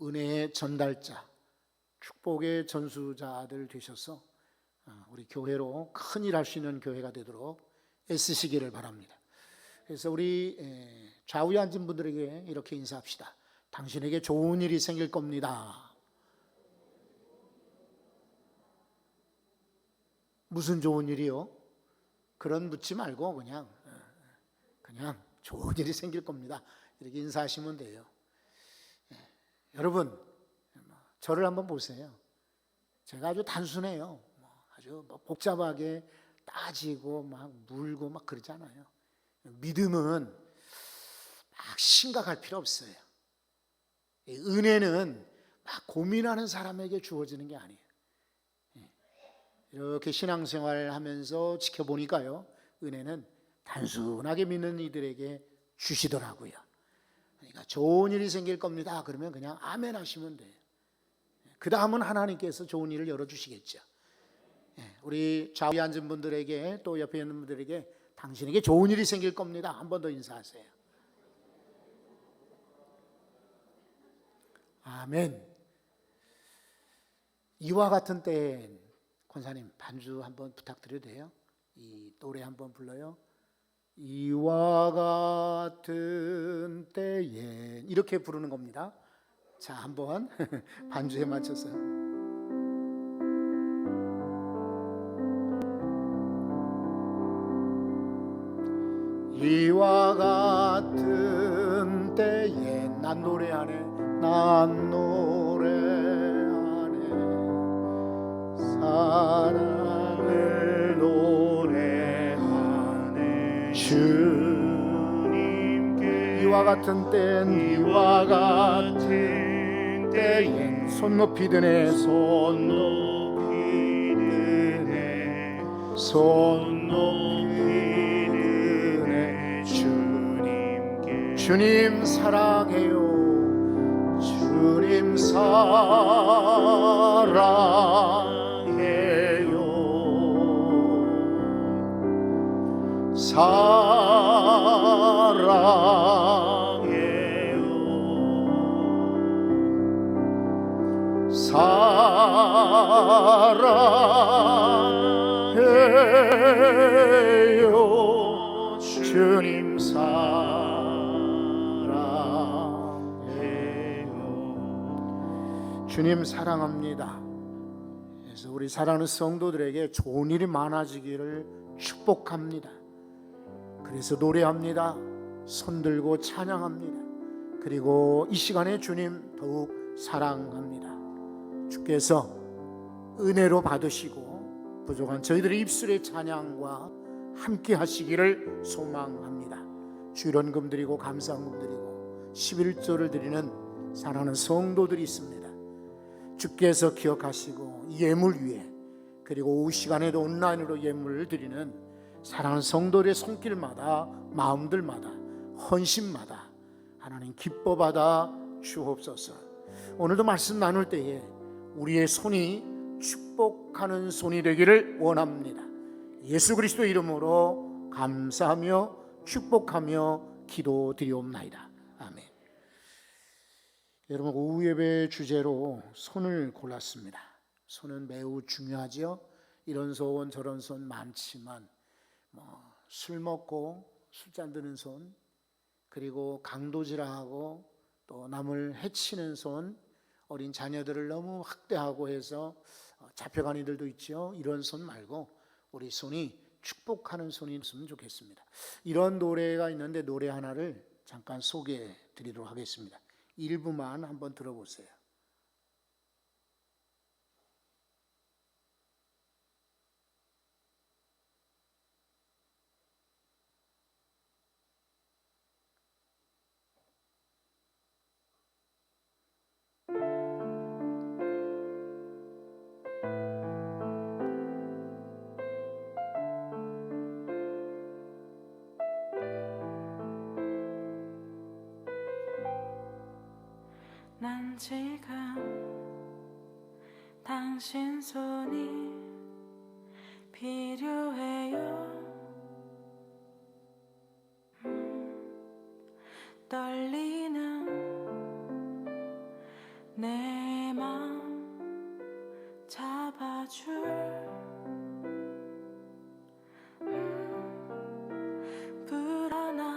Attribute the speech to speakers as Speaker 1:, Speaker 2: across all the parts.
Speaker 1: 은혜의 전달자, 축복의 전수자들 되셔서 우리 교회로 큰 일 할 수 있는 교회가 되도록 애쓰시기를 바랍니다. 그래서 우리 좌우에 앉은 분들에게 이렇게 인사합시다. 당신에게 좋은 일이 생길 겁니다. 무슨 좋은 일이요? 그런 묻지 말고 그냥 좋은 일이 생길 겁니다. 이렇게 인사하시면 돼요. 여러분, 저를 한번 보세요. 제가 아주 단순해요. 아주 복잡하게 따지고 막 물고 막 그러지 않아요. 믿음은 막 심각할 필요 없어요. 은혜는 막 고민하는 사람에게 주어지는 게 아니에요. 이렇게 신앙생활 하면서 지켜보니까요, 은혜는 단순하게 믿는 이들에게 주시더라고요. 그러니까 좋은 일이 생길 겁니다. 그러면 그냥 아멘 하시면 돼요. 그 다음은 하나님께서 좋은 일을 열어주시겠죠. 우리 좌우에 앉은 분들에게 또 옆에 있는 분들에게 당신에게 좋은 일이 생길 겁니다. 한 번 더 인사하세요. 아멘. 이와 같은 때엔 권사님 반주 한번 부탁드려도 돼요? 이 노래 한번 불러요. 이와 같은 때엔 이렇게 부르는 겁니다. 자, 한번 반주에 맞춰서. 이와 같은 때엔 난 노래하네, 난 노래하네, 사랑을 노래하네 주님께. 이와 같은 때엔, 이와 같은 때엔 손 높이 드네, 손 높이 드네, 손 높이 주님 사랑해요. 주님 사랑해요. 사랑해요. 사랑해요. 주님 사랑해요. 주님 사랑합니다. 그래서 우리 사랑하는 성도들에게 좋은 일이 많아지기를 축복합니다. 그래서 노래합니다. 손들고 찬양합니다. 그리고 이 시간에 주님 더욱 사랑합니다. 주께서 은혜로 받으시고 부족한 저희들의 입술의 찬양과 함께 하시기를 소망합니다. 주일원금 드리고 감사헌금 드리고 11조를 드리는 사랑하는 성도들이 있습니다. 주께서 기억하시고 예물 위에, 그리고 오후 시간에도 온라인으로 예물을 드리는 사랑하는 성도들의 손길마다, 마음들마다, 헌신마다 하나님 기뻐받아 주옵소서. 오늘도 말씀 나눌 때에 우리의 손이 축복하는 손이 되기를 원합니다. 예수 그리스도 이름으로 감사하며 축복하며 기도드리옵나이다. 아멘. 여러분, 오후 예배 주제로 손을 골랐습니다. 손은 매우 중요하죠. 이런 손 저런 손 많지만 술 먹고 술잔 드는 손, 그리고 강도질하고 또 남을 해치는 손, 어린 자녀들을 너무 학대하고 해서 잡혀간 이들도 있죠. 이런 손 말고 우리 손이 축복하는 손이 있으면 좋겠습니다. 이런 노래가 있는데 노래 하나를 잠깐 소개해 드리도록 하겠습니다. 일부만 한번 들어보세요.
Speaker 2: 난 지금 당신 손이 필요해요. 떨리는 내 맘 잡아줄 불안한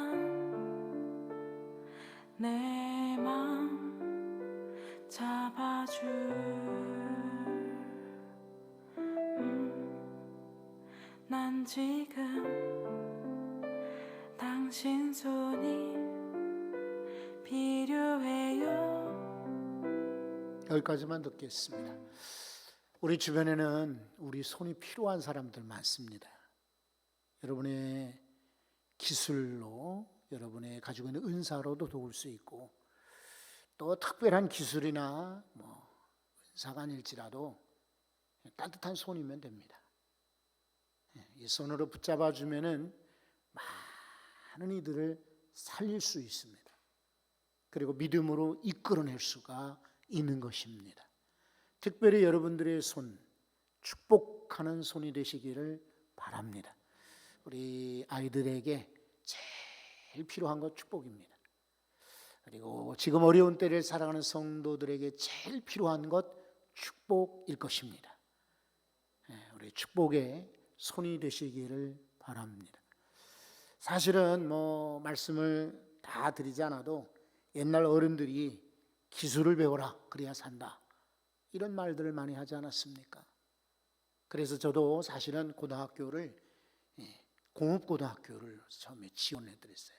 Speaker 2: 내 맘 잡아줄 난 지금 당신 손이 필요해요.
Speaker 1: 여기까지만 듣겠습니다. 우리 주변에는 우리 손이 필요한 사람들 많습니다. 여러분의 기술로, 여러분의 가지고 있는 은사로도 도울 수 있고, 또 특별한 기술이나 은사가 아닐지라도 따뜻한 손이면 됩니다. 이 손으로 붙잡아 주면은 많은 이들을 살릴 수 있습니다. 그리고 믿음으로 이끌어낼 수가 있는 것입니다. 특별히 여러분들의 손, 축복하는 손이 되시기를 바랍니다. 우리 아이들에게 제일 필요한 것 축복입니다. 그리고 지금 어려운 때를 살아가는 성도들에게 제일 필요한 것 축복일 것입니다. 우리 축복의 손이 되시기를 바랍니다. 사실은 말씀을 다 드리지 않아도 옛날 어른들이 기술을 배워라 그래야 산다 이런 말들을 많이 하지 않았습니까? 그래서 저도 사실은 고등학교를 공업고등학교를 처음에 지원해 드렸어요.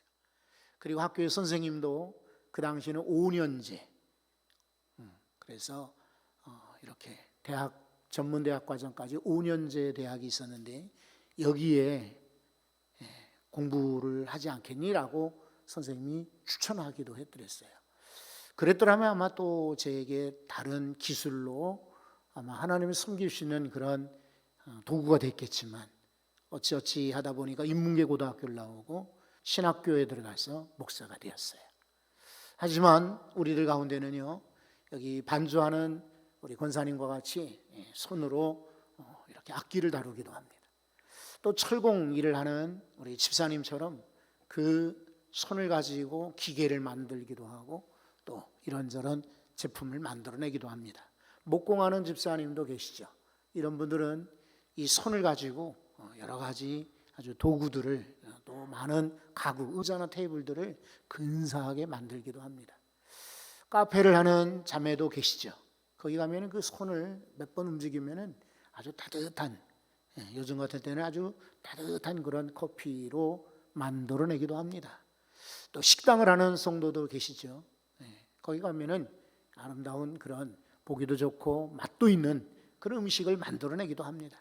Speaker 1: 그리고 학교의 선생님도 그 당시에는 5년제, 그래서 이렇게 대학 전문대학 과정까지 5년제 대학이 있었는데 여기에 공부를 하지 않겠니라고 선생님이 추천하기도 해드렸어요. 그랬더라면 아마 또 제게 다른 기술로 아마 하나님을 섬길 수 있는 그런 도구가 됐겠지만 어찌어찌 하다 보니까 인문계 고등학교를 나오고 신학교에 들어가서 목사가 되었어요. 하지만 우리들 가운데는요, 여기 반주하는 우리 권사님과 같이 손으로 이렇게 악기를 다루기도 합니다. 또 철공 일을 하는 우리 집사님처럼 그 손을 가지고 기계를 만들기도 하고 또 이런저런 제품을 만들어내기도 합니다. 목공하는 집사님도 계시죠. 이런 분들은 이 손을 가지고 여러 가지 아주 도구들을, 또 많은 가구, 의자나 테이블들을 근사하게 만들기도 합니다. 카페를 하는 자매도 계시죠. 거기 가면 그 손을 몇 번 움직이면 아주 따뜻한, 요즘 같은 때는 아주 따뜻한 그런 커피로 만들어내기도 합니다. 또 식당을 하는 성도도 계시죠. 거기 가면은 아름다운 그런 보기도 좋고 맛도 있는 그런 음식을 만들어내기도 합니다.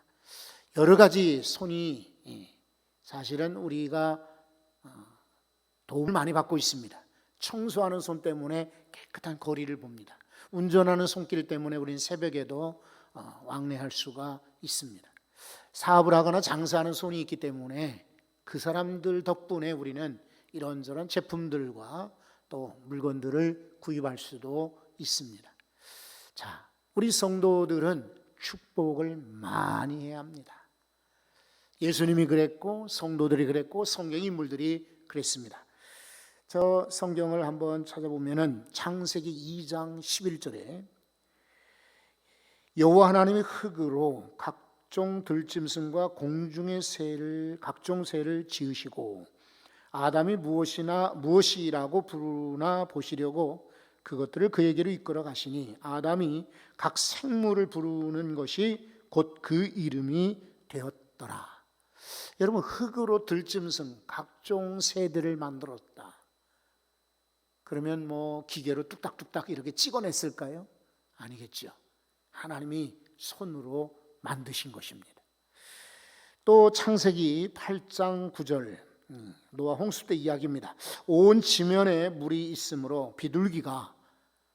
Speaker 1: 여러 가지 손이 사실은 우리가 도움을 많이 받고 있습니다. 청소하는 손 때문에 깨끗한 거리를 봅니다. 운전하는 손길 때문에 우리는 새벽에도 왕래할 수가 있습니다. 사업을 하거나 장사하는 손이 있기 때문에 그 사람들 덕분에 우리는 이런저런 제품들과 또 물건들을 구입할 수도 있습니다. 자, 우리 성도들은 축복을 많이 해야 합니다. 예수님이 그랬고 성도들이 그랬고 성경 인물들이 그랬습니다. 저 성경을 한번 찾아보면은 창세기 2장 11절에 여호와 하나님이 흙으로 각종 들짐승과 공중의 새를 각종 새를 지으시고 아담이 무엇이라고 부르나 보시려고 그것들을 그에게로 이끌어 가시니 아담이 각 생물을 부르는 것이 곧 그 이름이 되었더라. 여러분, 흙으로 들짐승 각종 새들을 만들었다. 그러면 기계로 뚝딱뚝딱 이렇게 찍어냈을까요? 아니겠죠. 하나님이 손으로 만드신 것입니다. 또 창세기 8장 9절 노아 홍수 때 이야기입니다. 온 지면에 물이 있으므로 비둘기가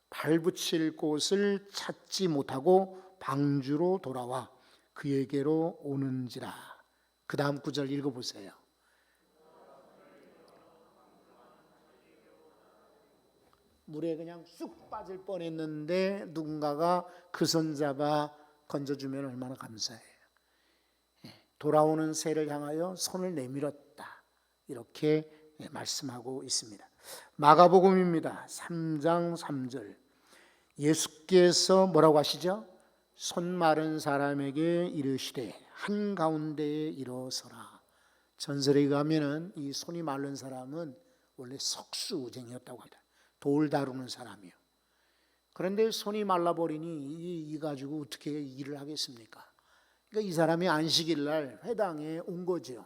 Speaker 1: 발붙일 곳을 찾지 못하고 방주로 돌아와 그에게로 오는지라. 그 다음 구절 읽어보세요. 물에 그냥 쑥 빠질 뻔했는데 누군가가 그 손 잡아 건져주면 얼마나 감사해요. 돌아오는 새를 향하여 손을 내밀었다. 이렇게 말씀하고 있습니다. 마가복음입니다. 3장 3절 예수께서 뭐라고 하시죠? 손 마른 사람에게 이르시되 한가운데에 일어서라. 전설에 의하면은 이 손이 마른 사람은 원래 석수쟁이였다고 합니다. 돌 다루는 사람이요. 그런데 손이 말라버리니 이 가지고 어떻게 일을 하겠습니까? 그러니까 이 사람이 안식일 날 회당에 온 거죠.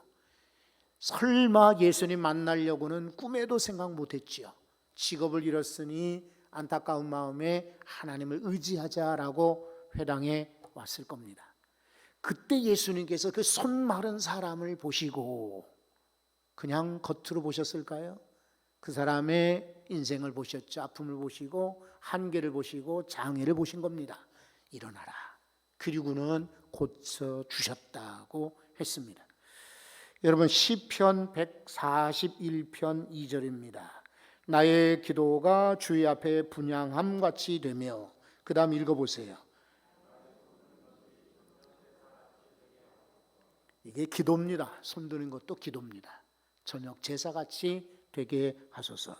Speaker 1: 설마 예수님 만나려고는 꿈에도 생각 못했지요. 직업을 잃었으니 안타까운 마음에 하나님을 의지하자라고 회당에 왔을 겁니다. 그때 예수님께서 그 손 마른 사람을 보시고 그냥 겉으로 보셨을까요? 그 사람의 인생을 보셨죠. 아픔을 보시고 한계를 보시고 장애를 보신 겁니다. 일어나라. 그리고는 고쳐 주셨다고 했습니다. 여러분 시편 141편 2절입니다. 나의 기도가 주의 앞에 분향함같이 되며, 그 다음 읽어보세요. 이게 기도입니다. 손드는 것도 기도입니다. 저녁 제사같이 되게 하소서.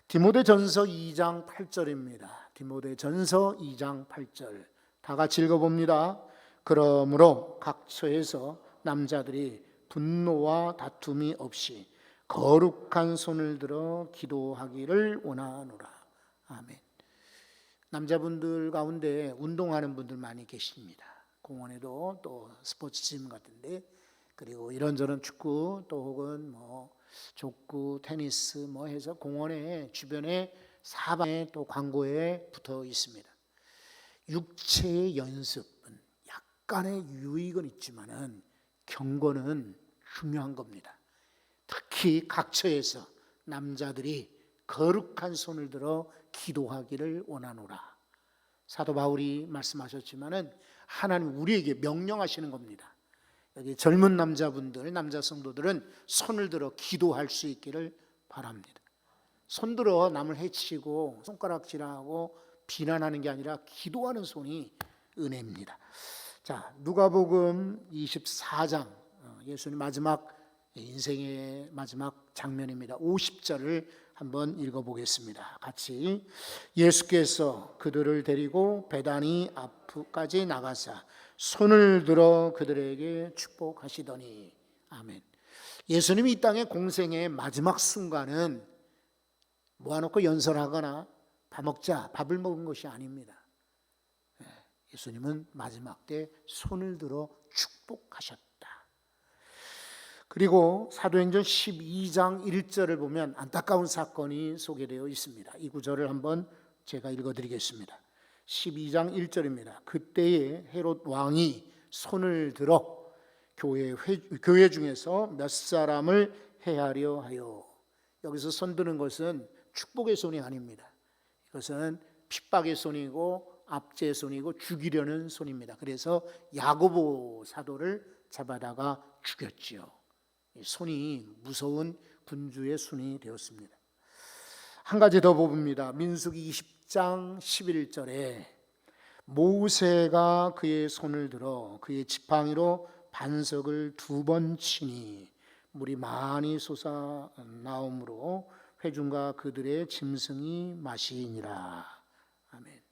Speaker 1: 디모데전서 2장 8절입니다. 디모데전서 2장 8절 다 같이 읽어봅니다. 그러므로 각 처에서 남자들이 분노와 다툼이 없이 거룩한 손을 들어 기도하기를 원하노라. 아멘. 남자분들 가운데 운동하는 분들 많이 계십니다. 공원에도 또 스포츠짐 같은데, 그리고 이런저런 축구 또 혹은 뭐 족구, 테니스 뭐 해서 공원에 주변에 사방에 또 광고에 붙어 있습니다. 육체의 연습은 약간의 유익은 있지만은 경건은 중요한 겁니다. 특히 각처에서 남자들이 거룩한 손을 들어 기도하기를 원하노라. 사도 바울이 말씀하셨지만은 하나님 우리에게 명령하시는 겁니다. 여기 젊은 남자분들, 남자 성도들은 손을 들어 기도할 수 있기를 바랍니다. 손 들어 남을 해치고 손가락질하고 비난하는 게 아니라 기도하는 손이 은혜입니다. 자, 누가복음 24장, 예수님 마지막 인생의 마지막 장면입니다. 50절을 한번 읽어보겠습니다. 같이. 예수께서 그들을 데리고 베다니 앞까지 나가사 손을 들어 그들에게 축복하시더니. 아멘. 예수님이 이 땅의 공생의 마지막 순간은 모아놓고 연설하거나 밥 먹자, 밥을 먹은 것이 아닙니다. 예수님은 마지막 때 손을 들어 축복하셨다. 그리고 사도행전 12장 1절을 보면 안타까운 사건이 소개되어 있습니다. 이 구절을 한번 제가 읽어드리겠습니다. 12장 1절입니다. 그때에 헤롯 왕이 손을 들어 교회 중에서 몇 사람을 해하려 하여. 여기서 손 드는 것은 축복의 손이 아닙니다. 이것은 핍박의 손이고 압제의 손이고 죽이려는 손입니다. 그래서 야고보 사도를 잡아다가 죽였지요. 손이 무서운 군주의 손이 되었습니다. 한 가지 더 봅니다. 민수기 20장 11절에 모세가 그의 손을 들어 그의 지팡이로 반석을 2번 치니 물이 많이 솟아나오므로 회중과 그들의 짐승이 마시니라. 아멘.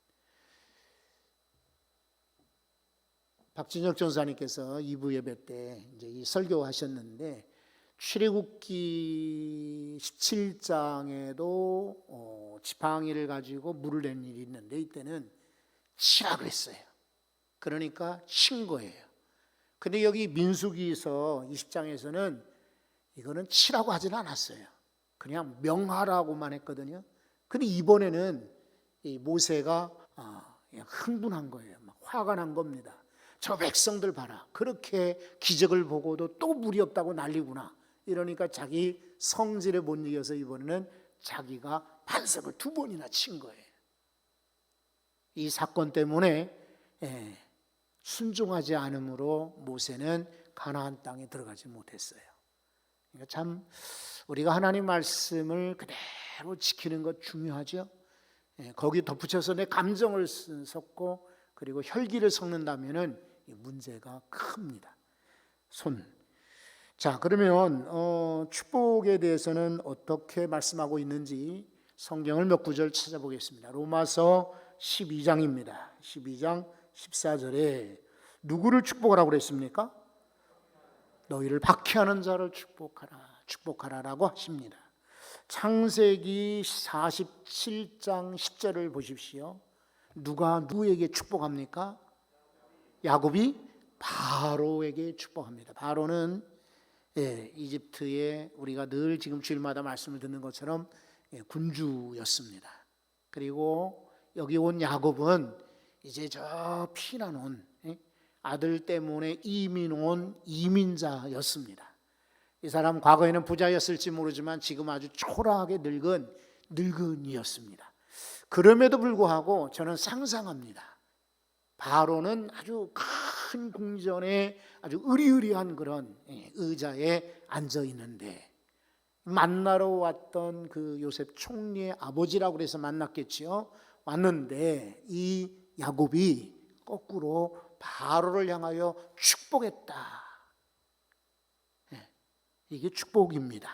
Speaker 1: 박진혁 전사님께서 2부 예배 때 이제 이 설교하셨는데, 출애굽기 17장에도 지팡이를 가지고 물을 낸 일이 있는데 이때는 치라 그랬어요. 그러니까 친 거예요. 근데 여기 민수기서 20장에서는 이거는 치라고 하진 않았어요. 그냥 명하라고만 했거든요. 근데 이번에는 이 모세가 흥분한 거예요. 막 화가 난 겁니다. 저 백성들 봐라. 그렇게 기적을 보고도 또 물이 없다고 난리구나. 이러니까 자기 성질에 못 이겨서 이번에는 자기가 반석을 2번이나 친 거예요. 이 사건 때문에 순종하지 않으므로 모세는 가나안 땅에 들어가지 못했어요. 그러니까 참 우리가 하나님 말씀을 그대로 지키는 것 중요하죠. 거기 덧붙여서 내 감정을 섞고 그리고 혈기를 섞는다면은 문제가 큽니다. 손. 자, 그러면 축복에 대해서는 어떻게 말씀하고 있는지 성경을 몇 구절 찾아보겠습니다. 로마서 12장입니다. 12장 14절에 누구를 축복하라고 그랬습니까? 너희를 박해하는 자를 축복하라라고 하십니다. 창세기 47장 10절을 보십시오. 누가 누구에게 축복합니까? 야곱이 바로에게 축복합니다. 바로는 이집트에 우리가 늘 지금 주일마다 말씀을 듣는 것처럼 군주였습니다. 그리고 여기 온 야곱은 이제 저 피난 온 아들 때문에 이민 온 이민자였습니다. 이 사람 과거에는 부자였을지 모르지만 지금 아주 초라하게 늙은 늙은이였습니다. 그럼에도 불구하고 저는 상상합니다. 바로는 아주 큰 궁전에 아주 으리으리한 그런 의자에 앉아 있는데 만나러 왔던 그 요셉 총리의 아버지라고 해서 만났겠지요. 왔는데 이 야곱이 거꾸로 바로를 향하여 축복했다. 이게 축복입니다.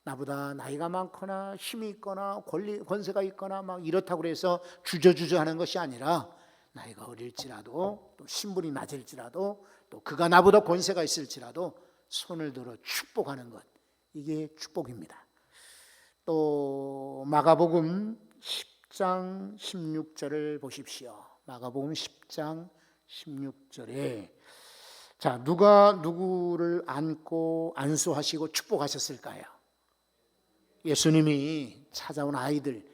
Speaker 1: 나보다 나이가 많거나 힘이 있거나 권세가 있거나 막 이렇다고 해서 주저주저 하는 것이 아니라 나이가 어릴지라도 또 신분이 낮을지라도 또 그가 나보다 권세가 있을지라도 손을 들어 축복하는 것, 이게 축복입니다. 또 마가복음 10장 16절을 보십시오. 마가복음 10장 16절에 자, 누가 누구를 안고 안수하시고 축복하셨을까요? 예수님이 찾아온 아이들,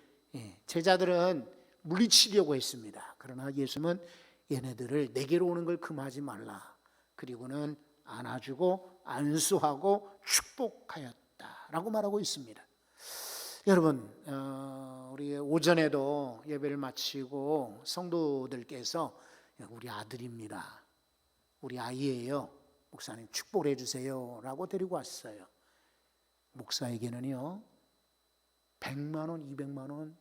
Speaker 1: 제자들은 물리치려고 했습니다. 그러나 예수님은 얘네들을 내게로 오는 걸 금하지 말라. 그리고는 안아주고 안수하고 축복하였다라고 말하고 있습니다. 여러분, 우리 오전에도 예배를 마치고 성도들께서 우리 아들입니다, 우리 아이예요, 목사님 축복을 해주세요 라고 데리고 왔어요. 목사에게는요 100만 원, 200만 원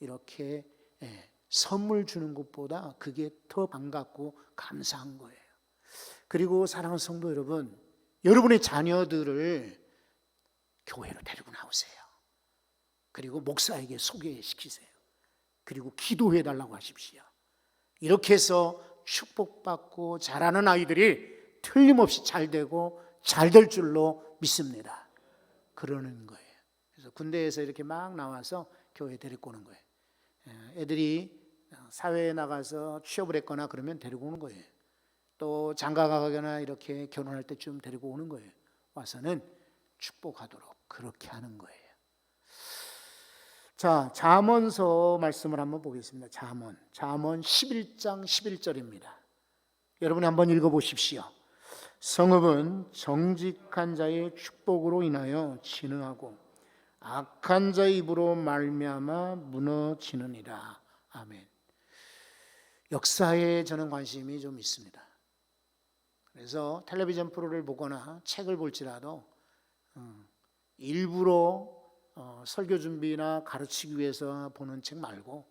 Speaker 1: 이렇게 선물 주는 것보다 그게 더 반갑고 감사한 거예요. 그리고 사랑하는 성도 여러분, 여러분의 자녀들을 교회로 데리고 나오세요. 그리고 목사에게 소개시키세요. 그리고 기도해 달라고 하십시오. 이렇게 해서 축복받고 자라는 아이들이 틀림없이 잘 되고 잘 될 줄로 믿습니다. 그러는 거예요. 그래서 군대에서 이렇게 막 나와서 교회에 데리고 오는 거예요. 애들이 사회에 나가서 취업을 했거나 그러면 데리고 오는 거예요. 또 장가 가거나 이렇게 결혼할 때쯤 데리고 오는 거예요. 와서는 축복하도록 그렇게 하는 거예요. 자, 잠언서 말씀을 한번 보겠습니다. 잠언 11장 11절입니다. 여러분이 한번 읽어보십시오. 성읍은 정직한 자의 축복으로 인하여 진흥하고 악한 자의 입으로 말미암아 무너지느니라. 아멘. 역사에 저는 관심이 좀 있습니다. 그래서 텔레비전 프로를 보거나 책을 볼지라도 일부러 설교 준비나 가르치기 위해서 보는 책 말고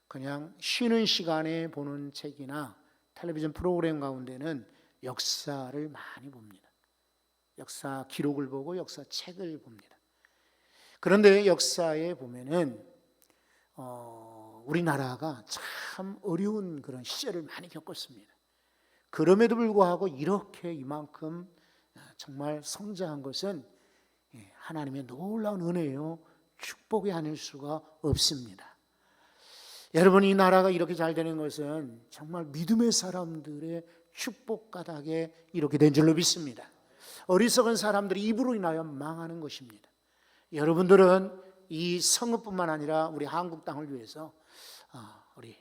Speaker 1: 그냥 쉬는 시간에 보는 책이나 텔레비전 프로그램 가운데는 역사를 많이 봅니다. 역사 기록을 보고 역사 책을 봅니다. 그런데 역사에 보면은 우리나라가 참 어려운 그런 시절을 많이 겪었습니다. 그럼에도 불구하고 이렇게 이만큼 정말 성장한 것은 하나님의 놀라운 은혜요, 축복이 아닐 수가 없습니다. 여러분, 이 나라가 이렇게 잘 되는 것은 정말 믿음의 사람들의 축복 가닥에 이렇게 된 줄로 믿습니다. 어리석은 사람들이 입으로 인하여 망하는 것입니다. 여러분들은 이 성읍뿐만 아니라 우리 한국 땅을 위해서 우리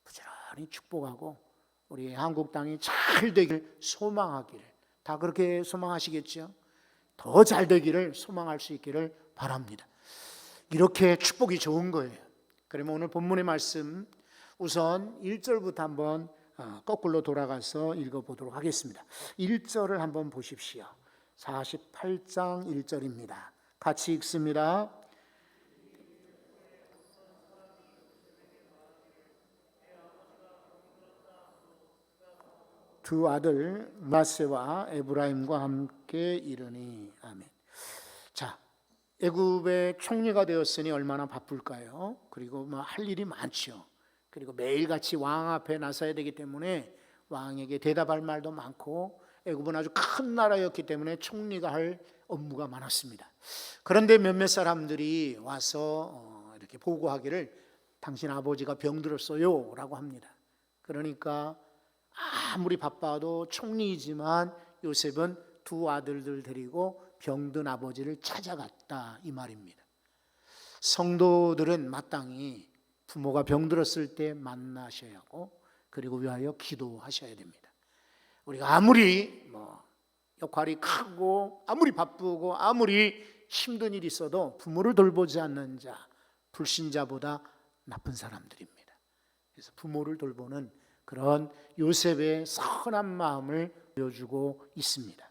Speaker 1: 부지런히 축복하고 우리 한국 땅이 잘 되기를 소망하기를, 다 그렇게 소망하시겠죠? 더 잘 되기를 소망할 수 있기를 바랍니다. 이렇게 축복이 좋은 거예요. 그러면 오늘 본문의 말씀 우선 1절부터 한번 거꾸로 돌아가서 읽어보도록 하겠습니다. 1절을 한번 보십시오. 48장 1절입니다. 같이 읽습니다. 두 아들 마세와 에브라임과 함께 이르니. 아멘. 자, 애굽의 총리가 되었으니 얼마나 바쁠까요? 그리고 할 일이 많죠. 그리고 매일같이 왕 앞에 나서야 되기 때문에 왕에게 대답할 말도 많고, 애굽은 아주 큰 나라였기 때문에 총리가 할 업무가 많았습니다. 그런데 몇몇 사람들이 와서 이렇게 보고하기를 당신 아버지가 병들었어요 라고 합니다. 그러니까 아무리 바빠도 총리이지만 요셉은 두 아들들 데리고 병든 아버지를 찾아갔다, 이 말입니다. 성도들은 마땅히 부모가 병들었을 때 만나셔야 하고, 그리고 위하여 기도하셔야 됩니다. 우리가 아무리 역할이 크고 아무리 바쁘고 아무리 힘든 일이 있어도 부모를 돌보지 않는 자, 불신자보다 나쁜 사람들입니다. 그래서 부모를 돌보는 그런 요셉의 선한 마음을 보여주고 있습니다.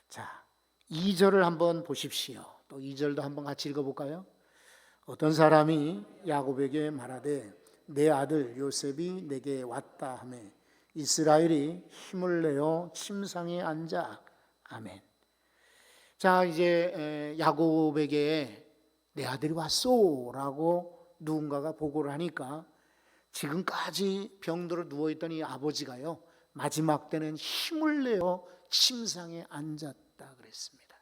Speaker 1: 자, 2절을 한번 보십시오. 또 2절도 한번 같이 읽어볼까요? 어떤 사람이 야곱에게 말하되 내 아들 요셉이 내게 왔다 하며 이스라엘이 힘을 내어 침상에 앉아. 아멘. 자, 이제 야곱에게 내 아들이 왔소 라고 누군가가 보고를 하니까 지금까지 병들어 누워있던 이 아버지가요, 마지막 때는 힘을 내어 침상에 앉았다 그랬습니다.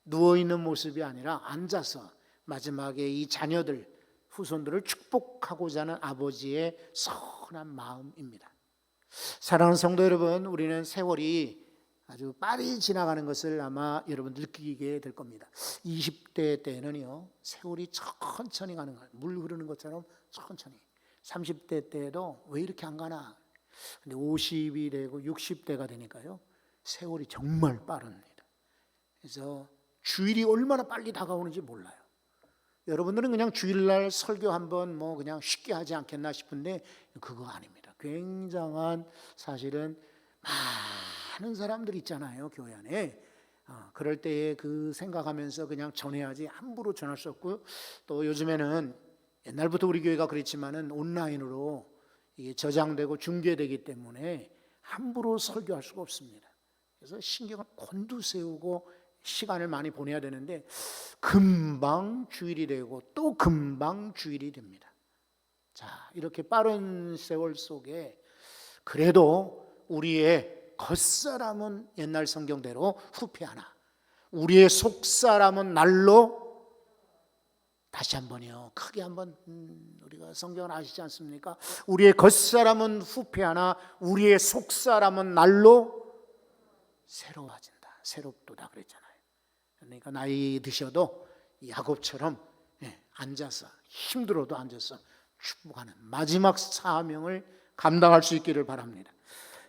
Speaker 1: 누워있는 모습이 아니라 앉아서 마지막에 이 자녀들, 후손들을 축복하고자 하는 아버지의 선한 마음입니다. 사랑하는 성도 여러분, 우리는 세월이 아주 빨리 지나가는 것을 아마 여러분 느끼게 될 겁니다. 20대 때는요, 세월이 천천히 가는 거예요. 물 흐르는 것처럼 천천히. 30대 때도 왜 이렇게 안 가나? 근데 50이 되고 60대가 되니까요, 세월이 정말 빠릅니다. 그래서 주일이 얼마나 빨리 다가오는지 몰라요. 여러분들은 그냥 주일날 설교 한번 그냥 쉽게 하지 않겠나 싶은데 그거 아닙니다. 굉장한, 사실은 많은 사람들이 있잖아요, 교회 안에. 그럴 때에 그 생각하면서 그냥 전해야지 함부로 전할 수 없고, 또 요즘에는 옛날부터 우리 교회가 그랬지만은 온라인으로 이게 저장되고 중계되기 때문에 함부로 설교할 수가 없습니다. 그래서 신경을 곤두세우고 시간을 많이 보내야 되는데 금방 주일이 되고 또 금방 주일이 됩니다. 자, 이렇게 빠른 세월 속에 그래도 우리의 겉사람은 옛날 성경대로 후패하나 우리의 속사람은 날로, 다시 한번요, 크게 한번, 우리가 성경을 아시지 않습니까? 우리의 겉사람은 후패하나 우리의 속사람은 날로 새로워진다, 새롭도다 그랬잖아요. 그러니까 나이 드셔도 야곱처럼 앉아서, 힘들어도 앉아서 축복하는 마지막 사명을 감당할 수 있기를 바랍니다.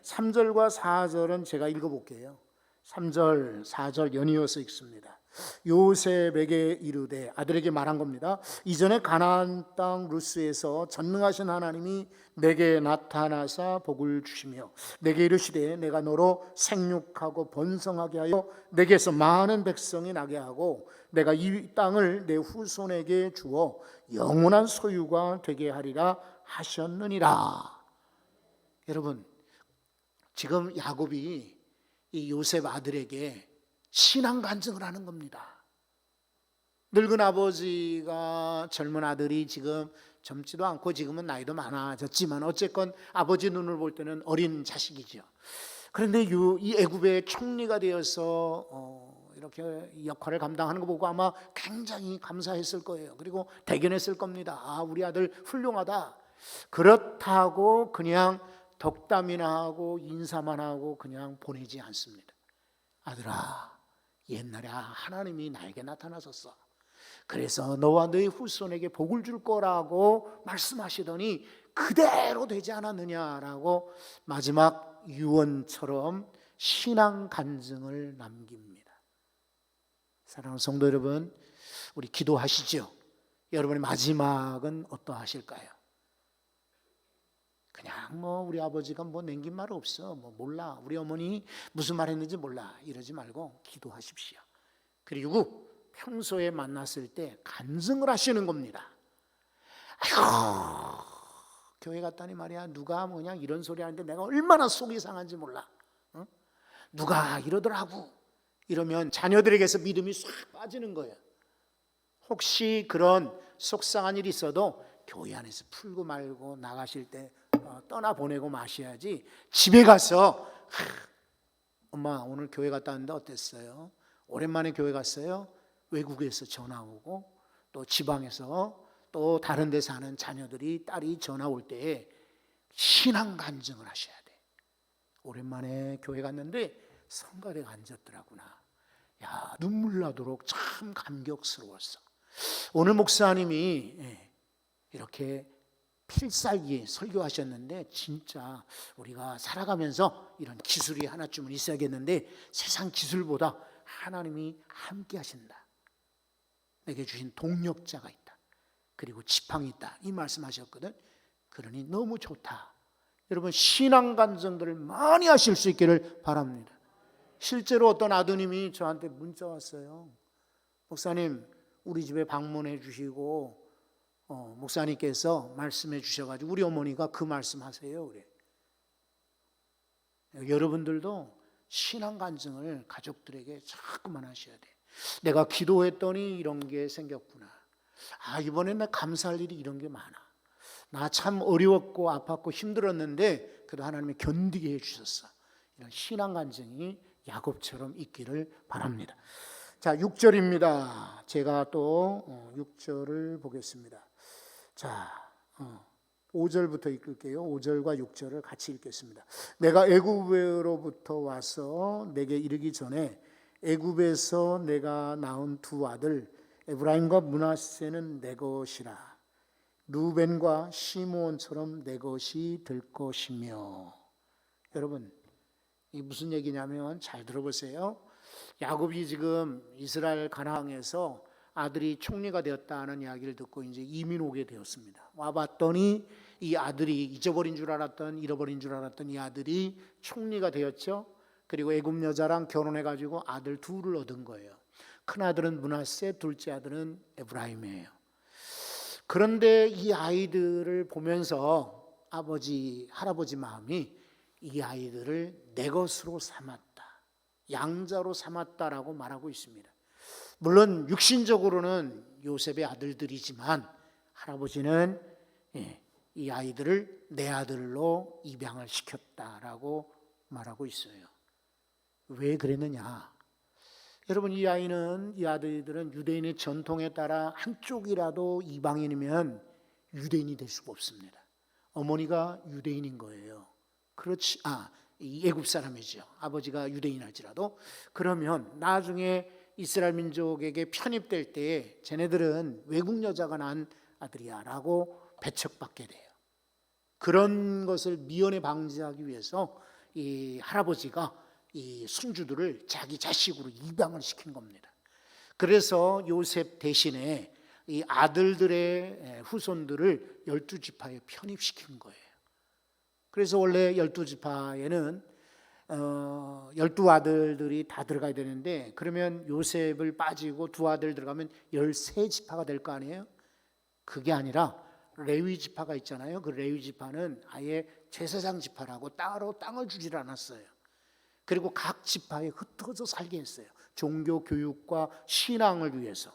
Speaker 1: 3절과 4절은 제가 읽어볼게요. 3절, 4절 연이어서 읽습니다. 요셉에게 이르되, 아들에게 말한 겁니다. 이전에 가나안 땅 루스에서 전능하신 하나님이 내게 나타나사 복을 주시며 내게 이르시되 내가 너로 생육하고 번성하게 하여 내게서 많은 백성이 나게 하고 내가 이 땅을 내 후손에게 주어 영원한 소유가 되게 하리라 하셨느니라. 여러분, 지금 야곱이 이 요셉 아들에게 신앙 간증을 하는 겁니다. 늙은 아버지가 젊은 아들이 지금 젊지도 않고 지금은 나이도 많아졌지만 어쨌건 아버지 눈을 볼 때는 어린 자식이죠. 그런데 이 애굽의 총리가 되어서 이렇게 역할을 감당하는 거 보고 아마 굉장히 감사했을 거예요. 그리고 대견했을 겁니다. 아, 우리 아들 훌륭하다. 그렇다고 그냥 덕담이나 하고 인사만 하고 그냥 보내지 않습니다. 아들아, 옛날에 하나님이 나에게 나타나셨어. 그래서 너와 너의 후손에게 복을 줄 거라고 말씀하시더니 그대로 되지 않았느냐라고 마지막 유언처럼 신앙 간증을 남깁니다. 사랑하는 성도 여러분, 우리 기도하시죠. 여러분의 마지막은 어떠하실까요? 그냥 우리 아버지가 남긴 말 없어, 몰라, 우리 어머니 무슨 말 했는지 몰라, 이러지 말고 기도하십시오. 그리고 평소에 만났을 때 간증을 하시는 겁니다. 아이고, 교회 갔더니 말이야, 누가 그냥 이런 소리 하는데 내가 얼마나 속이 상한지 몰라. 응? 누가 이러더라고. 이러면 자녀들에게서 믿음이 싹 빠지는 거예요. 혹시 그런 속상한 일이 있어도 교회 안에서 풀고 말고 나가실 때 떠나 보내고 마셔야지. 집에 가서 엄마 오늘 교회 갔다 왔는데 어땠어요? 오랜만에 교회 갔어요? 외국에서 전화 오고 또 지방에서 또 다른 데 사는 자녀들이 딸이 전화 올 때에 신앙 간증을 하셔야 돼. 오랜만에 교회 갔는데 성가대가 앉았더라구나. 야, 눈물 나도록 참 감격스러웠어. 오늘 목사님이 이렇게 필살기 설교하셨는데 진짜 우리가 살아가면서 이런 기술이 하나쯤은 있어야겠는데 세상 기술보다 하나님이 함께 하신다. 내게 주신 동력자가 있다. 그리고 지팡이 있다. 이 말씀하셨거든. 그러니 너무 좋다. 여러분 신앙 간증들을 많이 하실 수 있기를 바랍니다. 실제로 어떤 아드님이 저한테 문자 왔어요. 목사님 우리 집에 방문해 주시고 목사님께서 말씀해 주셔가지고 우리 어머니가 그 말씀하세요. 그래. 여러분들도 신앙 간증을 가족들에게 자꾸만 하셔야 돼. 내가 기도했더니 이런 게 생겼구나. 이번엔 나 감사할 일이 이런 게 많아. 나 참 어려웠고 아팠고 힘들었는데 그래도 하나님이 견디게 해주셨어. 이런 신앙 간증이 야곱처럼 있기를 바랍니다. 자, 6절입니다. 제가 또 6절을 보겠습니다. 자, 5절부터 읽을게요. 5절과 6절을 같이 읽겠습니다. 내가 애굽으로부터 와서 내게 이르기 전에 애굽에서 내가 낳은 두 아들 에브라임과 므낫세는 내 것이라. 루벤과 시므온처럼 내 것이 될 것이며. 여러분 이 무슨 얘기냐면 잘 들어보세요. 야곱이 지금 이스라엘 가나안에서 아들이 총리가 되었다는 이야기를 듣고 이제 이민 오게 되었습니다. 와봤더니 이 아들이 잊어버린 줄 알았던 잃어버린 줄 알았던 이 아들이 총리가 되었죠. 그리고 애굽 여자랑 결혼해가지고 아들 둘을 얻은 거예요. 큰 아들은 므낫세, 둘째 아들은 에브라임이에요. 그런데 이 아이들을 보면서 아버지, 할아버지 마음이 이 아이들을 내 것으로 삼았다, 양자로 삼았다라고 말하고 있습니다. 물론 육신적으로는 요셉의 아들들이지만 할아버지는 이 아이들을 내 아들로 입양을 시켰다라고 말하고 있어요. 왜 그랬느냐? 여러분 이 아들들은 유대인의 전통에 따라 한쪽이라도 이방인이면 유대인이 될 수가 없습니다. 어머니가 유대인인 거예요. 그렇지, 이 애굽 사람이죠. 아버지가 유대인 할지라도. 그러면 나중에 이스라엘 민족에게 편입될 때에 쟤네들은 외국 여자가 낳은 아들이야 라고 배척받게 돼요. 그런 것을 미연에 방지하기 위해서 이 할아버지가 이 손주들을 자기 자식으로 입양을 시킨 겁니다. 그래서 요셉 대신에 이 아들들의 후손들을 12지파에 편입시킨 거예요. 그래서 원래 12지파에는 12아들들이 다 들어가야 되는데 그러면 요셉을 빠지고 두 아들 들어가면 13지파가 될 거 아니에요? 그게 아니라 레위 지파가 있잖아요. 그 레위 지파는 아예 제사장 지파라고 따로 땅을 주질 않았어요. 그리고 각 지파에 흩어져 살게 했어요. 종교 교육과 신앙을 위해서.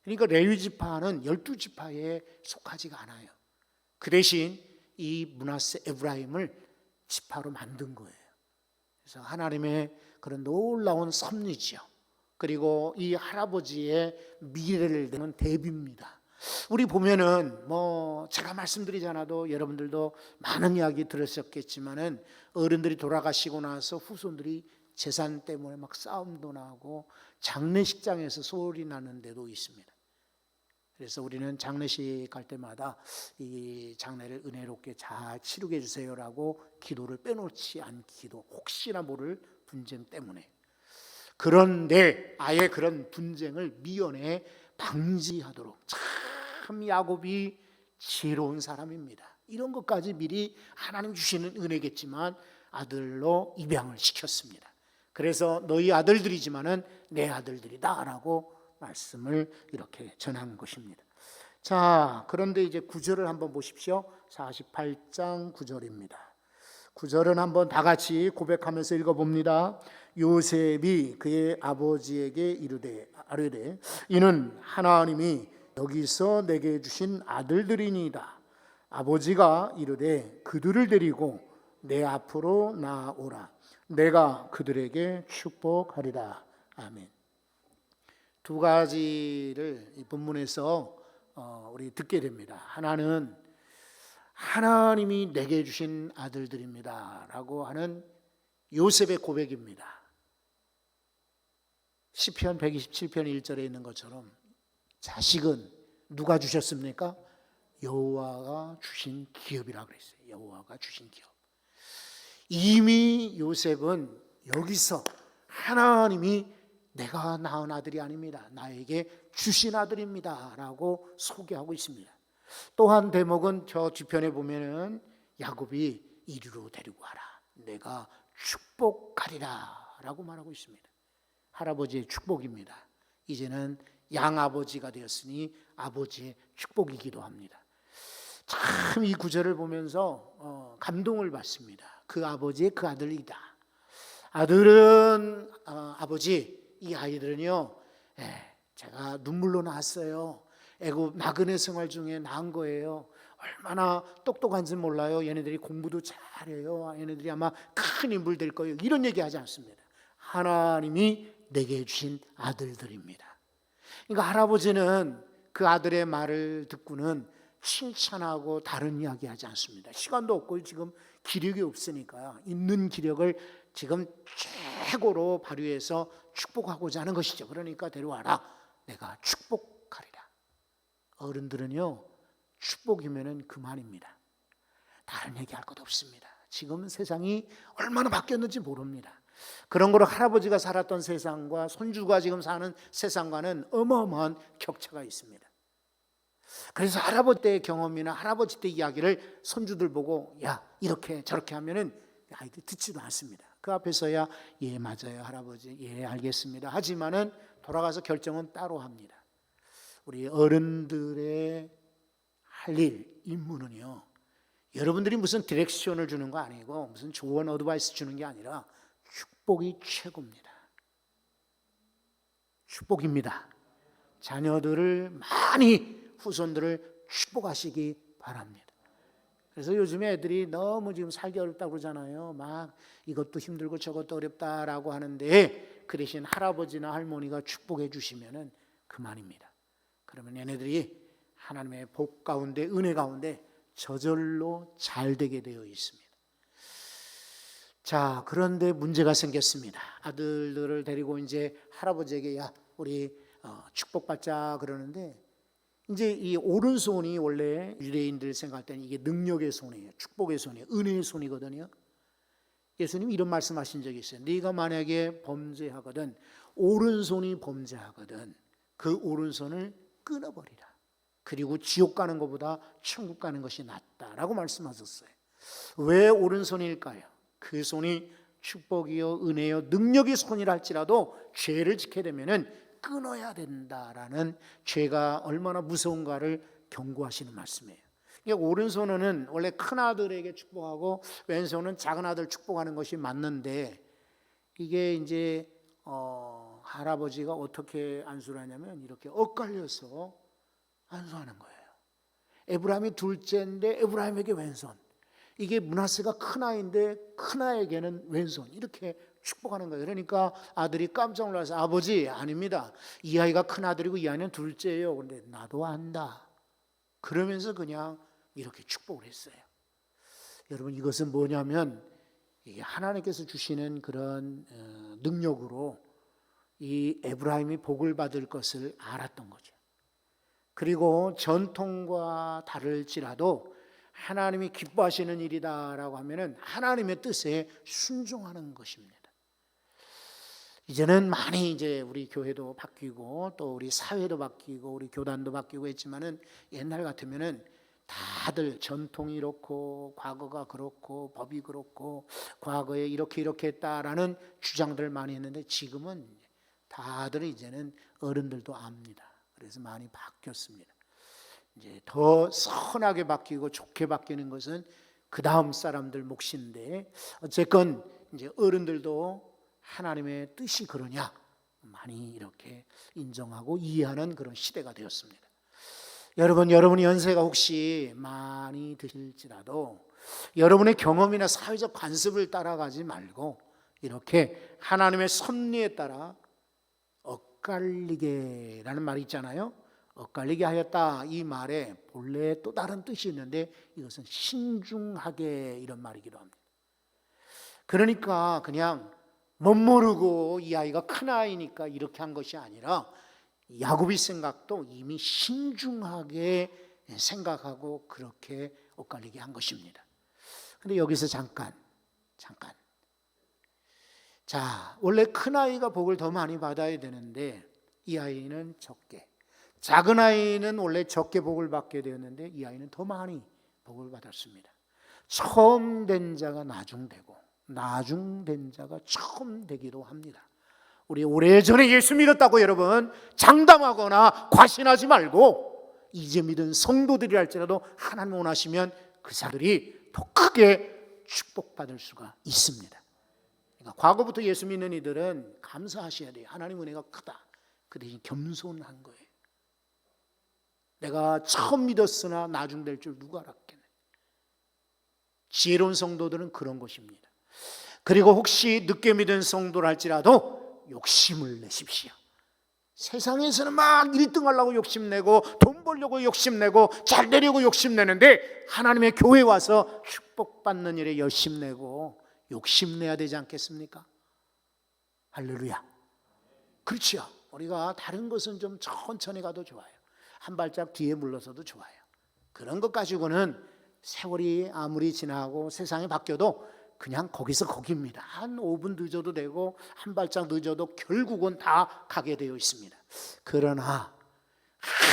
Speaker 1: 그러니까 레위 지파는 12지파에 속하지가 않아요. 그 대신 이 므낫세 에브라임을 지파로 만든 거예요. 그래서 하나님의 그런 놀라운 섭리죠. 그리고 이 할아버지의 미래를 내는 대비입니다. 우리 보면은 제가 말씀드리지 않아도 여러분들도 많은 이야기 들으셨겠지만은 어른들이 돌아가시고 나서 후손들이 재산 때문에 막 싸움도 나고 장례식장에서 소리 나는 데도 있습니다. 그래서 우리는 장례식 갈 때마다 이 장례를 은혜롭게 잘 치르게 해주세요라고 기도를 빼놓지 않기도, 혹시나 모를 분쟁 때문에. 그런데 아예 그런 분쟁을 미연에 방지하도록 참 야곱이 지혜로운 사람입니다. 이런 것까지 미리 하나님 주시는 은혜겠지만 아들로 입양을 시켰습니다. 그래서 너희 아들들이지만은 내 아들들이다라고 말씀을 이렇게 전한 것입니다. 자, 그런데 이제 9절을 한번 보십시오. 48장 9절입니다. 9절은 한번 다 같이 고백하면서 읽어봅니다. 요셉이 그의 아버지에게 아뢰되 이는 하나님이 여기서 내게 주신 아들들이니이다. 아버지가 이르되 그들을 데리고 내 앞으로 나오라. 내가 그들에게 축복하리라. 아멘. 두 가지를 이 본문에서 우리 듣게 됩니다. 하나는 하나님이 내게 주신 아들들입니다 라고 하는 요셉의 고백입니다. 시편 127편 1절에 있는 것처럼 자식은 누가 주셨습니까? 여호와가 주신 기업이라고 그랬어요. 여호와가 주신 기업. 이미 요셉은 여기서 하나님이 내가 낳은 아들이 아닙니다. 나에게 주신 아들입니다 라고 소개하고 있습니다. 또한 대목은 저 뒤편에 보면은 야곱이 이리로 데리고 와라. 내가 축복하리라 라고 말하고 있습니다. 할아버지의 축복입니다. 이제는 양아버지가 되었으니 아버지의 축복이기도 합니다. 참 이 구절을 보면서 감동을 받습니다. 그 아버지의 그 아들이다. 아들은 아버지, 이 아이들은요, 제가 눈물로 낳았어요. 애굽 나그네 생활 중에 낳은 거예요. 얼마나 똑똑한지 몰라요. 얘네들이 공부도 잘해요. 얘네들이 아마 큰 인물 될 거예요. 이런 얘기하지 않습니다. 하나님이 내게 주신 아들들입니다. 그러니까 할아버지는 그 아들의 말을 듣고는 칭찬하고 다른 이야기하지 않습니다. 시간도 없고 지금 기력이 없으니까요. 있는 기력을 지금 최고로 발휘해서 축복하고자 하는 것이죠. 그러니까 데려와라. 내가 축복하리라. 어른들은요, 축복이면은 그만입니다. 다른 얘기할 것 없습니다. 지금 세상이 얼마나 바뀌었는지 모릅니다. 그런 거로 할아버지가 살았던 세상과 손주가 지금 사는 세상과는 어마어마한 격차가 있습니다. 그래서 할아버지 때의 경험이나 할아버지 때 이야기를 손주들 보고 야 이렇게 저렇게 하면은 아이들 듣지도 않습니다. 그 앞에서야 예 맞아요 할아버지, 예 알겠습니다 하지만은 돌아가서 결정은 따로 합니다. 우리 어른들의 할 일, 임무는요, 여러분들이 무슨 디렉션을 주는 거 아니고 무슨 조언 어드바이스 주는 게 아니라 축복이 최고입니다. 축복입니다. 자녀들을 많이 후손들을 축복하시기 바랍니다. 그래서 요즘에 애들이 너무 지금 살기 어렵다고 그러잖아요. 막 이것도 힘들고 저것도 어렵다라고 하는데 그 대신 할아버지나 할머니가 축복해 주시면은 그만입니다. 그러면 얘네들이 하나님의 복 가운데 은혜 가운데 저절로 잘 되게 되어 있습니다. 자, 그런데 문제가 생겼습니다. 아들들을 데리고 이제 할아버지에게 야 우리 축복받자 그러는데 이제 이 오른손이 원래 유대인들 생각할 때는 이게 능력의 손이에요. 축복의 손이에요. 은혜의 손이거든요. 예수님이 이런 말씀하신 적이 있어요. 네가 만약에 범죄하거든, 오른손이 범죄하거든 그 오른손을 끊어버리라. 그리고 지옥 가는 것보다 천국 가는 것이 낫다라고 말씀하셨어요. 왜 오른손일까요? 그 손이 축복이요 은혜요 능력의 손이라 할지라도 죄를 짓게 되면은 끊어야 된다라는 죄가 얼마나 무서운가를 경고하시는 말씀이에요. 그러니까 오른손은 원래 큰 아들에게 축복하고 왼손은 작은 아들 축복하는 것이 맞는데 이게 이제 할아버지가 어떻게 안수를 하냐면 이렇게 엇갈려서 안수하는 거예요. 에브라임이 둘째인데 에브라임에게 왼손. 이게 므낫세가 큰 아이인데 큰 아이에게는 왼손. 이렇게 축복하는 거예요. 그러니까 아들이 깜짝 놀라서 아버지 아닙니다. 이 아이가 큰 아들이고 이 아이는 둘째예요. 그런데 나도 안다. 그러면서 그냥 이렇게 축복을 했어요. 여러분 이것은 뭐냐면 이게 하나님께서 주시는 그런 능력으로 이 에브라임이 복을 받을 것을 알았던 거죠. 그리고 전통과 다를지라도 하나님이 기뻐하시는 일이다라고 하면은 하나님의 뜻에 순종하는 것입니다. 이제는 많이 이제 우리 교회도 바뀌고 또 우리 사회도 바뀌고 우리 교단도 바뀌고 했지만은 옛날 같으면은 다들 전통이 이렇고 과거가 그렇고 법이 그렇고 과거에 이렇게 했다라는 주장들을 많이 했는데 지금은 다들 이제는 어른들도 압니다. 그래서 많이 바뀌었습니다. 이제 더 선하게 바뀌고 좋게 바뀌는 것은 그 다음 사람들 몫인데 어쨌건 이제 어른들도 하나님의 뜻이 그러냐 많이 이렇게 인정하고 이해하는 그런 시대가 되었습니다. 여러분의 연세가 혹시 많이 드실지라도 여러분의 경험이나 사회적 관습을 따라가지 말고 이렇게 하나님의 섭리에 따라 엇갈리게라는 말이 있잖아요. 엇갈리게 하였다, 이 말에 본래 또 다른 뜻이 있는데 이것은 신중하게, 이런 말이기도 합니다. 그러니까 그냥 멋모르고 이 아이가 큰 아이니까 이렇게 한 것이 아니라 야곱의 생각도 이미 신중하게 생각하고 그렇게 엇갈리게 한 것입니다. 근데 여기서 잠깐 자, 원래 큰 아이가 복을 더 많이 받아야 되는데 이 아이는 적게, 작은 아이는 원래 적게 복을 받게 되었는데 이 아이는 더 많이 복을 받았습니다. 처음 된 자가 나중되고 나중된 자가 처음 되기도 합니다. 우리 오래전에 예수 믿었다고 여러분 장담하거나 과신하지 말고 이제 믿은 성도들이 할지라도 하나님 원하시면 그 사람들이 더 크게 축복받을 수가 있습니다. 그러니까 과거부터 예수 믿는 이들은 감사하셔야 돼요. 하나님 은혜가 크다. 그 대신 겸손한 거예요. 내가 처음 믿었으나 나중 될 줄 누가 알았겠네. 지혜로운 성도들은 그런 것입니다. 그리고 혹시 늦게 믿은 성도를 할지라도 욕심을 내십시오. 세상에서는 막 1등 하려고 욕심내고 돈 벌려고 욕심내고 잘 되려고 욕심내는데 하나님의 교회에 와서 축복받는 일에 열심내고 욕심내야 되지 않겠습니까? 할렐루야. 그렇죠. 우리가 다른 것은 좀 천천히 가도 좋아요. 한 발짝 뒤에 물러서도 좋아요. 그런 것 가지고는 세월이 아무리 지나고 세상이 바뀌어도 그냥 거기서 거기입니다. 한 5분 늦어도 되고 한 발짝 늦어도 결국은 다 가게 되어 있습니다. 그러나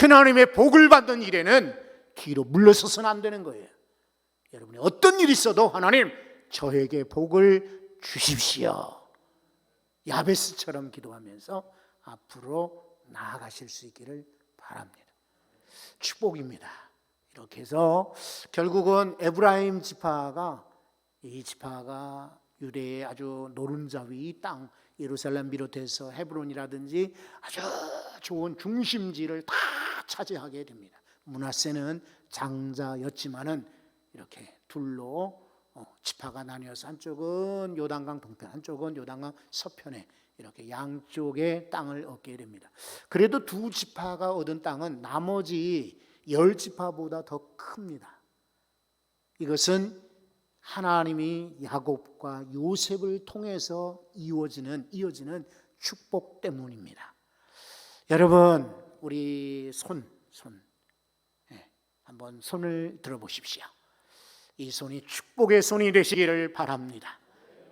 Speaker 1: 하나님의 복을 받는 일에는 뒤로 물러서서는 안 되는 거예요. 여러분이 어떤 일이 있어도 하나님 저에게 복을 주십시오. 야베스처럼 기도하면서 앞으로 나아가실 수 있기를 바랍니다. 축복입니다. 이렇게 해서 결국은 에브라임 지파가, 이 지파가 유대의 아주 노른자위 땅, 예루살렘 비롯해서 헤브론이라든지 아주 좋은 중심지를 다 차지하게 됩니다. 므낫세는 장자였지만은 이렇게 둘로 지파가 나뉘어서 한쪽은 요단강 동편, 한쪽은 요단강 서편에 이렇게 양쪽의 땅을 얻게 됩니다. 그래도 두 지파가 얻은 땅은 나머지 10지파보다 더 큽니다. 이것은 하나님이 야곱과 요셉을 통해서 이어지는 축복 때문입니다. 여러분, 우리 한번 손을 들어보십시오. 이 손이 축복의 손이 되시기를 바랍니다.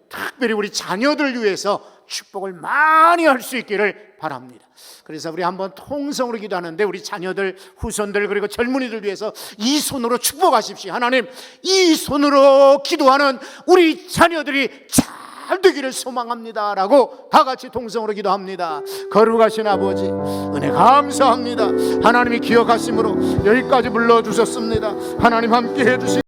Speaker 1: 특별히 우리 자녀들 위해서 축복을 많이 할 수 있기를 바랍니다. 그래서 우리 한번 통성으로 기도하는데 우리 자녀들, 후손들, 그리고 젊은이들 위해서 이 손으로 축복하십시오. 하나님, 이 손으로 기도하는 우리 자녀들이 잘 되기를 소망합니다 라고 다 같이 통성으로 기도합니다. 거룩하신 아버지, 은혜 감사합니다. 하나님이 기억하심으로 여기까지 불러주셨습니다. 하나님 함께 해주시